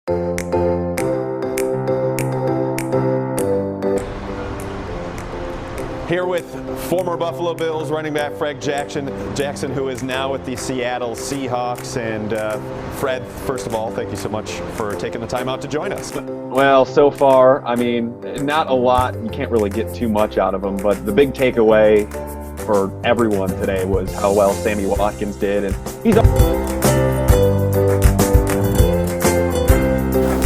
Here with former Buffalo Bills running back Fred Jackson, who is now with the Seattle Seahawks. And Fred, first of all, thank you so much for taking the time out to join us. Well, so far, I mean, not a lot. You can't really get too much out of them, but the big takeaway for everyone today was how well Sammy Watkins did. And he's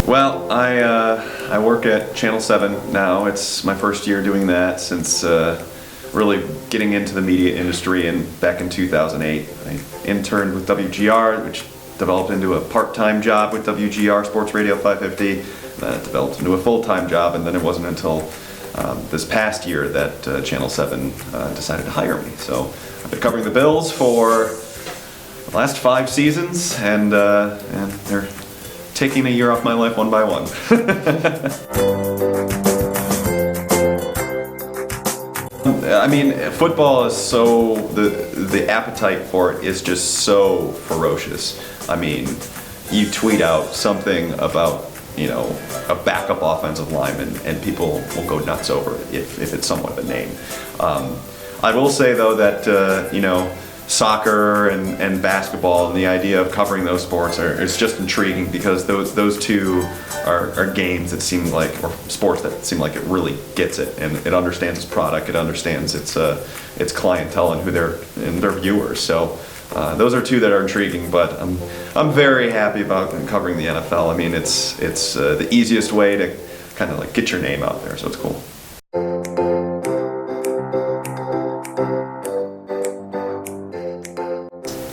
Well, I work at Channel 7 now. It's my first year doing that since really getting into the media industry back in 2008. I interned with WGR, which developed into a part-time job with WGR Sports Radio 550. Then it developed into a full-time job, and then it wasn't until this past year that Channel 7 decided to hire me. So I've been covering the Bills for the last 5 seasons, and they're taking a year off my life one by one. I mean, football is so, the appetite for it is just so ferocious. I mean, you tweet out something about, you know, a backup offensive lineman and people will go nuts over it if it's somewhat of a name. I will say though that, you know, soccer and basketball and the idea of covering those sports it's just intriguing because those two are games that seem like, or sports that seem like it really gets it, and it understands its product, it understands its clientele and their viewers. So those are two that are intriguing, but I'm very happy about covering the NFL. I mean, it's the easiest way to kind of like get your name out there, so it's cool.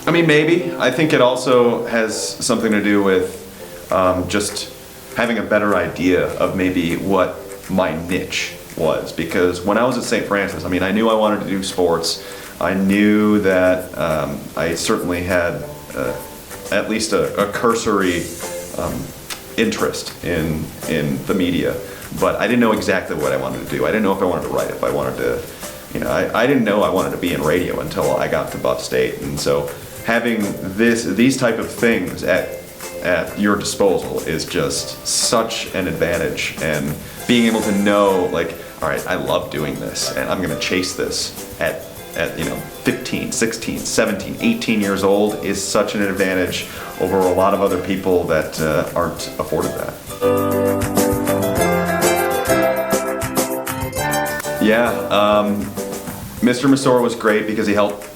I mean, maybe. I think it also has something to do with just having a better idea of maybe what my niche was. Because when I was at St. Francis, I mean, I knew I wanted to do sports. I knew that I certainly had at least a cursory interest in the media. But I didn't know exactly what I wanted to do. I didn't know if I wanted to write, if I wanted to, you know, I didn't know I wanted to be in radio until I got to Buff State. And so having these type of things at your disposal is just such an advantage, and being able to know, like, all right, I love doing this and I'm going to chase this at you know 15, 16, 17, 18 years old is such an advantage over a lot of other people that aren't afforded that. Yeah, Mr. Masor was great because he helped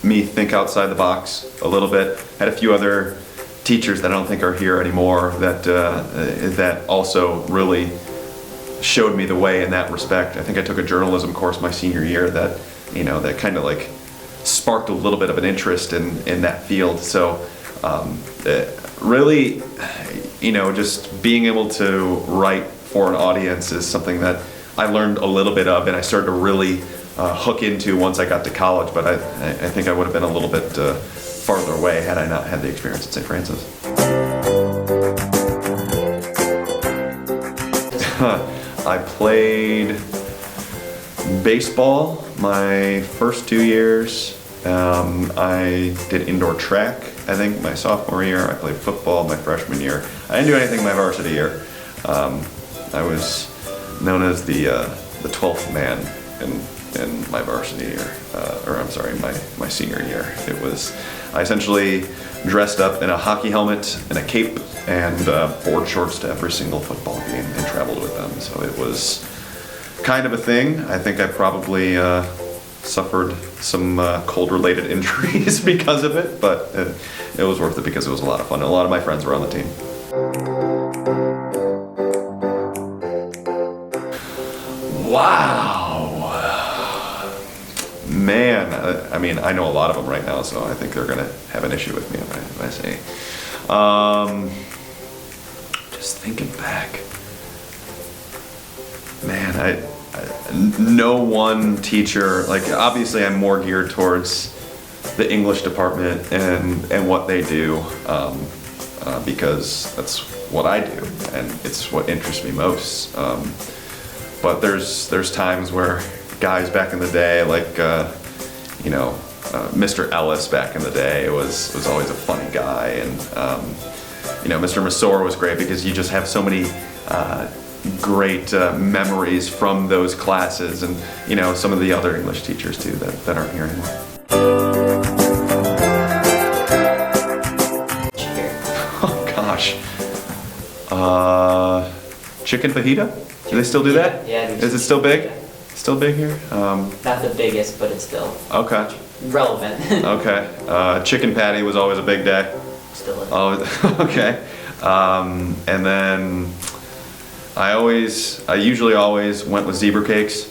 me think outside the box a little bit. Had a few other teachers that I don't think are here anymore that also really showed me the way in that respect. I think I took a journalism course my senior year that, you know, that kind of like sparked a little bit of an interest in that field. So really, you know, just being able to write for an audience is something that I learned a little bit of, and I started to really hook into once I got to college, but I think I would have been a little bit farther away had I not had the experience at St. Francis. I played baseball my first 2 years. I did indoor track, I think, my sophomore year. I played football my freshman year. I didn't do anything my varsity year. I was known as the 12th man in my varsity year, or I'm sorry, my senior year. I essentially dressed up in a hockey helmet and a cape and board shorts to every single football game and traveled with them. So it was kind of a thing. I think I probably suffered some cold-related injuries because of it, but it was worth it because it was a lot of fun. A lot of my friends were on the team. Wow. Man, I mean, I know a lot of them right now, so I think they're gonna have an issue with me if I say. Just thinking back, man, no one teacher, like obviously I'm more geared towards the English department and what they do, because that's what I do and it's what interests me most. But there's times where guys back in the day, like Mr. Ellis back in the day was always a funny guy, and Mr. Masor was great because you just have so many great memories from those classes, and some of the other English teachers too that aren't here anymore. Oh gosh, chicken fajita? Do they still do that? Yeah. Is it still big? Still big here? Not the biggest, but it's still Okay. relevant. Okay. Chicken patty was always a big day. Still is. Oh, okay. And then I usually always went with zebra cakes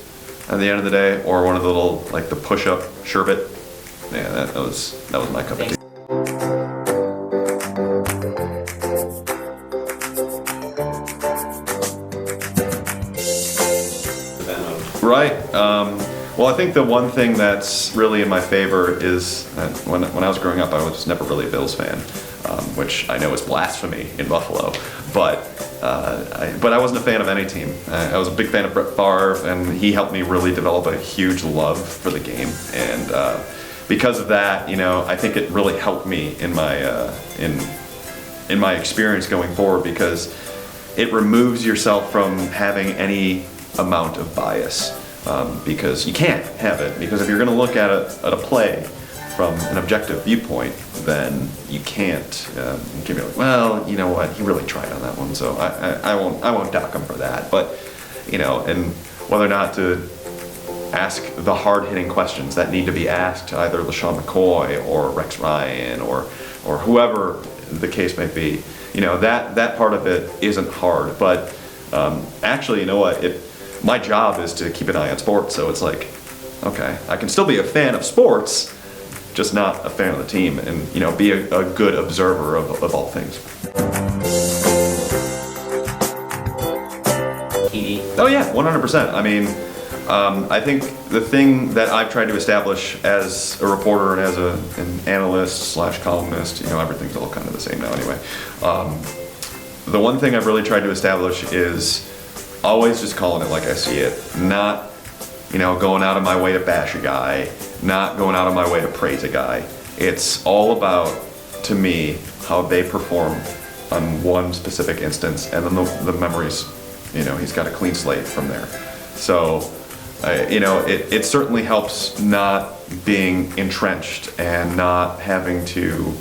at the end of the day, or one of the little, like the push-up sherbet. Yeah, that was my cup of tea. Right. Well, I think the one thing that's really in my favor is that when I was growing up, I was never really a Bills fan, which I know is blasphemy in Buffalo. But I wasn't a fan of any team. I was a big fan of Brett Favre, and he helped me really develop a huge love for the game. And because of that, I think it really helped me in my in my experience going forward, because it removes yourself from having any amount of bias, because you can't have it, because if you're going to look at a play from an objective viewpoint, then you can't be like, well, you know what, he really tried on that one, so I won't dock him for that. But and whether or not to ask the hard-hitting questions that need to be asked to either LaShawn McCoy or Rex Ryan or whoever the case may be, that part of it isn't hard. But actually, you know what, my job is to keep an eye on sports, so it's like, okay, I can still be a fan of sports, just not a fan of the team, and be a good observer of all things. TV. Oh yeah, 100%. I mean, I think the thing that I've tried to establish as a reporter and as an analyst / columnist, everything's all kind of the same now anyway. The one thing I've really tried to establish is always just calling it like I see it, not going out of my way to bash a guy, not going out of my way to praise a guy. It's all about, to me, how they perform on one specific instance, and then the memories, he's got a clean slate from there. So, it certainly helps not being entrenched and not having to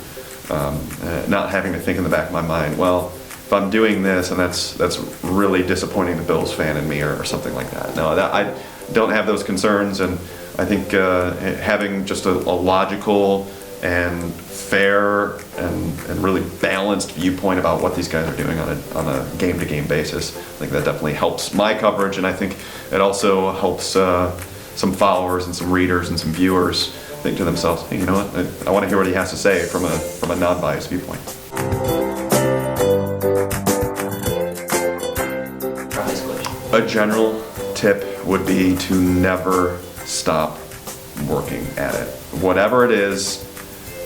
think in the back of my mind, well, if I'm doing this and that's really disappointing the Bills fan in me or something like that. No, I don't have those concerns, and I think having just a logical and fair and really balanced viewpoint about what these guys are doing on a game-to-game basis, I think that definitely helps my coverage, and I think it also helps some followers and some readers and some viewers think to themselves, hey, you know what, I want to hear what he has to say from a non-biased viewpoint. A general tip would be to never stop working at it. Whatever it is,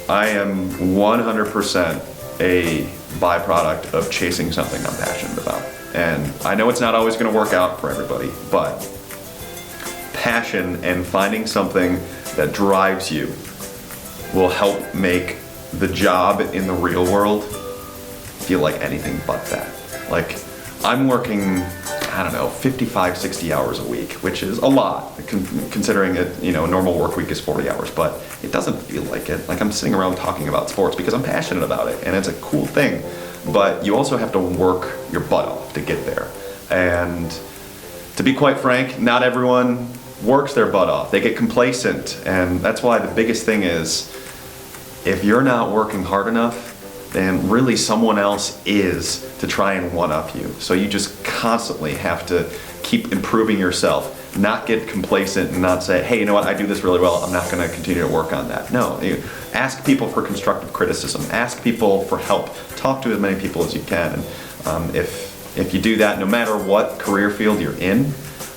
I am 100% a byproduct of chasing something I'm passionate about. And I know it's not always going to work out for everybody, but passion and finding something that drives you will help make the job in the real world feel like anything but that. Like, I'm working, 55, 60 hours a week, which is a lot, considering it, a normal work week is 40 hours, but it doesn't feel like it. Like, I'm sitting around talking about sports because I'm passionate about it, and it's a cool thing, but you also have to work your butt off to get there. And to be quite frank, not everyone works their butt off. They get complacent, and that's why the biggest thing is, if you're not working hard enough, then really someone else is to try and one-up you. So you just constantly have to keep improving yourself, not get complacent and not say, hey, you know what, I do this really well, I'm not gonna continue to work on that. No, ask people for constructive criticism, ask people for help, talk to as many people as you can. And if you do that, no matter what career field you're in,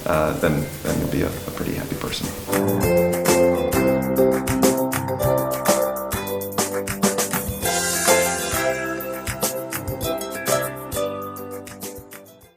then you'll be a pretty happy person.